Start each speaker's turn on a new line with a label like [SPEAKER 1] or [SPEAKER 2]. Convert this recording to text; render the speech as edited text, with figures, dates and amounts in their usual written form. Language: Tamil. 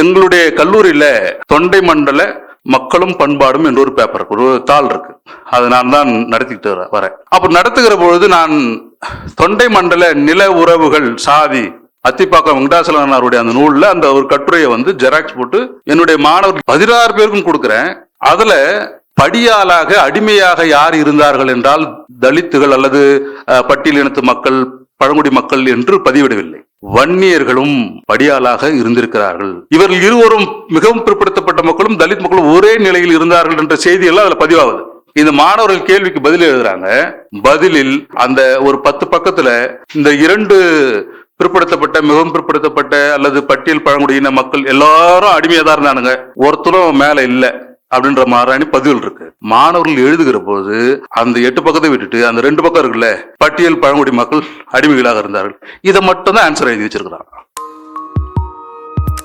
[SPEAKER 1] எங்களுடைய கல்லூரியில தொண்டை மண்டல மக்களும் பண்பாடும் என்ற ஒரு பேப்பர் ஒரு தாள் இருக்கு. அதை நான் தான் நடத்திக்கிட்டு வரேன். அப்ப நடத்துகிற பொழுது நான் தொண்டை மண்டல நில உறவுகள் சாதி அத்திப்பாக்கம் வெங்கடாசலனாருடைய அந்த நூல்ல அந்த ஒரு கட்டுரையை ஜெராக்ஸ் போட்டு என்னுடைய மாணவர்கள் 16 பேருக்கும் கொடுக்கிறேன். அதுல படியாளாக அடிமையாக யார் இருந்தார்கள் என்றால் தலித்துகள் அல்லது பட்டியலினத்து மக்கள் பழங்குடி மக்கள் என்று பதிவிடவில்லை. வன்னியர்களும் படியாளாக இருந்திருக்கிறார்கள். இவர்கள் இருவரும் மிகவும் பிற்படுத்தப்பட்ட மக்களும் தலித் மக்களும் ஒரே நிலையில் இருந்தார்கள் என்ற செய்தியெல்லாம் அதுல பதிவாகுது. இந்த மாணவர்கள் கேள்விக்கு பதில் எழுதுறாங்க. பதிலில் அந்த ஒரு 10 பக்கத்துல இந்த 2 பிற்படுத்தப்பட்ட மிகவும் பிற்படுத்தப்பட்ட அல்லது பட்டியல் பழங்குடியின மக்கள் எல்லாரும் அடிமையா தான் இருந்தானுங்க, ஒருத்தரும் மேல இல்ல அப்படின்ற மாதிரி பதில் இருக்கு. மாணவர்கள் எழுதுகிற போது அந்த 8 பக்கத்தை விட்டுட்டு அந்த 2 பக்கம் இருக்குல்ல, பட்டியல் பழங்குடி மக்கள் அடிமைகளாக இருந்தார்கள், இதை மட்டும் தான் ஆன்சர் எழுதி வச்சிருக்கிறாங்க.